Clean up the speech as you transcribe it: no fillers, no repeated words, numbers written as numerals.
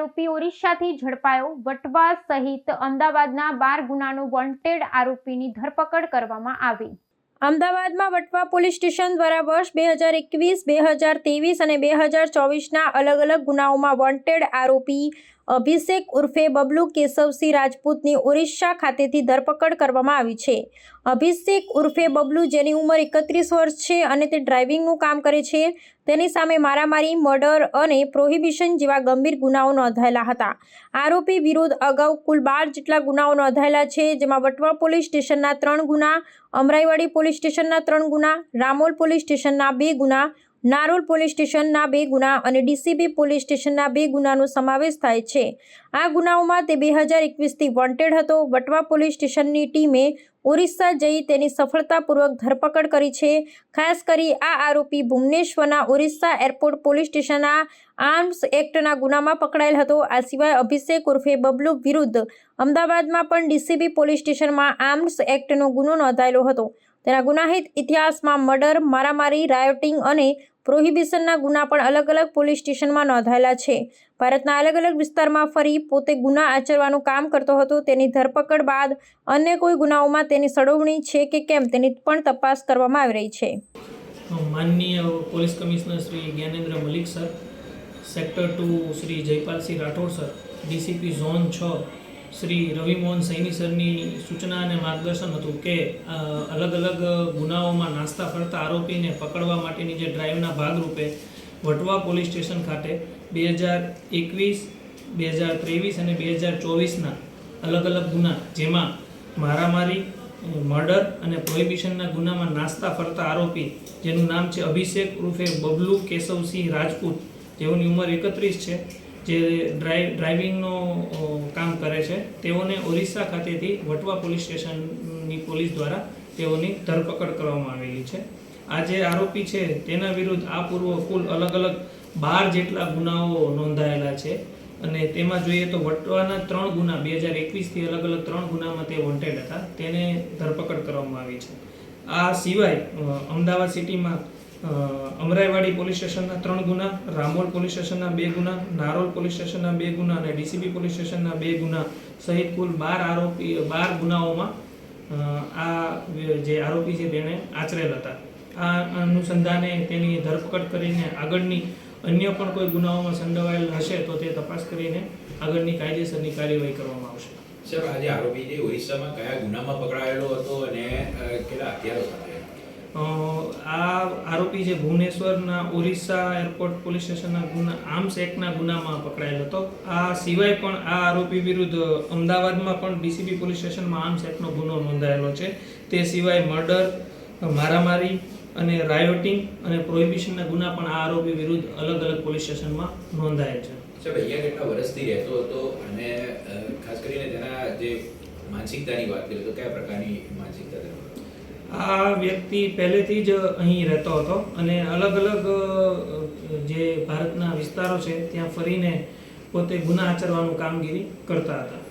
આરોપી ઓરિસ્સાથી ઝડપાયો। વટવા સહિત અમદાવાદના 12 ગુનાનો વોન્ટેડ આરોપીની ધરપકડ કરવામાં આવી। અમદાવાદમાં વટવા પોલીસ સ્ટેશન દ્વારા વર્ષ 2021, 2023 અને 2024ના અલગ અલગ ગુનાઓમાં વોન્ટેડ આરોપી અભિષેક ઉર્ફે બબલુ કેશવસિંહ રાજપૂતની ઓરિસ્સા ખાતેથી ધરપકડ કરવામાં આવી છે। અભિષેક ઉર્ફે બબલુ, જેની ઉંમર 31 વર્ષ છે અને તે ડ્રાઇવિંગનું કામ કરે છે, તેની સામે મારામારી, મર્ડર અને પ્રોહિબિશન જેવા ગંભીર ગુનાઓ નોંધાયેલા હતા। આરોપી વિરુદ્ધ અગાઉ કુલ 12 જેટલા ગુનાઓ નોંધાયેલા છે, જેમાં વટવા પોલીસ સ્ટેશનના 3 ગુના, અમરાઈવાડી પોલીસ સ્ટેશનના 3 ગુના, રામોલ પોલીસ સ્ટેશનના 2 ગુના, નારોલ પોલીસ સ્ટેશનના 2 ગુના અને ડીસીબી પોલીસ સ્ટેશનના 2 ગુનાનો સમાવેશ થાય છે। આ ગુનાઓમાં તે 2021થી વોન્ટેડ હતો। વટવા પોલીસ સ્ટેશનની ટીમે ઓરિસ્સા જઈ તેની સફળતાપૂર્વક ધરપકડ કરી છે। ખાસ કરી આ આરોપી ભુવનેશ્વરના ઓરિસ્સા એરપોર્ટ પોલીસ સ્ટેશનના આર્મ્સ એક્ટના ગુનામાં પકડાયેલ હતો। આ સિવાય અભિષેક ઉર્ફે બબલુ વિરુદ્ધ અમદાવાદમાં પણ ડીસીબી પોલીસ સ્ટેશનમાં આર્મ્સ એક્ટનો ગુનો નોંધાયેલો હતો। તેના ગુનાહિત ઇતિહાસમાં મર્ડર, મારામારી, રાયોટિંગ અને પ્રોહિબિશનના ગુના પણ અલગ અલગ પોલીસ સ્ટેશનમાં નોંધાયેલા છે। ભારતના અલગ અલગ વિસ્તારમાં ફરી પોતે ગુના આચરવાનું કામ કરતો હતો। તેની ધરપકડ બાદ અન્ય કોઈ ગુનાઓમાં તેની સંડોવણી છે કે કેમ તેની પણ તપાસ કરવામાં આવી રહી છે। માનનીય police commissioner Shri Gyanendra Malik sir, sector 2 Shri Jaipalsinh Rathod sir, DCP zone 6 Shri Ravimohan Saini સરની સૂચના અને માર્ગદર્શન હતું કે અલગ અલગ ગુનાઓમાં નાસ્તા ફરતા આરોપીને પકડવા માટેની જે ડ્રાઈવના ભાગરૂપે વટવા પોલીસ સ્ટેશન ખાતે 2021, 2023 અને 2024ના અલગ અલગ ગુના, જેમાં મારામારી, મર્ડર અને પ્રોહિબિશનના ગુનામાં નાસ્તા ફરતા આરોપી, જેનું નામ છે અભિષેક ઉર્ફે બબલુ કેશવસિંહ રાજપૂત, જેઓની ઉંમર 31 છે, જે ડ્રાઇવિંગનો કામ કરે છે, તેઓને ઓરિસ્સા ખાતેથી વટવા પોલીસ સ્ટેશનની પોલીસ દ્વારા તેઓની ધરપકડ કરવામાં આવેલી છે। આ જે આરોપી છે તેના વિરુદ્ધ આ પૂર્વ કુલ અલગ અલગ 12 જેટલા ગુનાઓ નોંધાયેલા છે અને તેમાં જોઈએ તો વટવાના 3 ગુના 2021થી અલગ અલગ 3 ગુનામાં તે વોન્ટેડ હતા, તેને ધરપકડ કરવામાં આવી છે। આ સિવાય અમદાવાદ સિટીમાં અમરાઈવાડી પોલીસ સ્ટેશનના 3 ગુના, રામોલ પોલીસ સ્ટેશનના 2 ગુના, નારોલ પોલીસ સ્ટેશનના 2 ગુના અને ડીસીબી પોલીસ સ્ટેશનના 2 ગુના સહિત કુલ 12 ગુનાઓમાં આ જે આરોપી છે તેણે આચરેલ હતા। આ અનુસંધાને તેની ધરપકડ કરીને આગળની અન્ય પણ કોઈ ગુનાઓમાં સંડોવાયેલ હશે તો તે તપાસ કરીને આગળની કાયદેસરની કાર્યવાહી કરવામાં આવશે। સર, આજે આરોપી જે ઓરિસ્સામાં કયા ગુનામાં પકડાયેલો હતો અને કેટલા હથિયારો સાથે? આ આરોપી જે ભુવનેશ્વરના ઓરિસ્સા એરપોર્ટ પોલીસ સ્ટેશનના ગુના આર્મ્સ એક્ટના ગુનામાં પકડાયેલો હતો। આ સિવાય પણ આ આરોપી વિરુદ્ધ અમદાવાદમાં પણ ડીસીબી પોલીસ સ્ટેશનમાં આર્મ્સ એક્ટનો ગુનો નોંધાયેલો છે। તે સિવાય મર્ડર, મારામારી અને રાયોટિંગ અને પ્રોહિબિશનના ગુના પણ આ આરોપી વિરુદ્ધ અલગ અલગ પોલીસ સ્ટેશનમાં નોંધાયેલ છે। સર, અહીંયા કેટલા વર્ષથી રહેતો હતો અને ખાસ કરીને તેના જે માનસિકતાની વાત કરીએ તો કયા પ્રકારની માનસિકતા ધરાવતો? આ વ્યક્તિ પહેલેથી જ અહીં રહેતો હતો અને અલગ અલગ જે ભારતના વિસ્તારો છે ત્યાં ફરીને પોતે ગુના આચરવાનું કામગીરી કરતા હતા।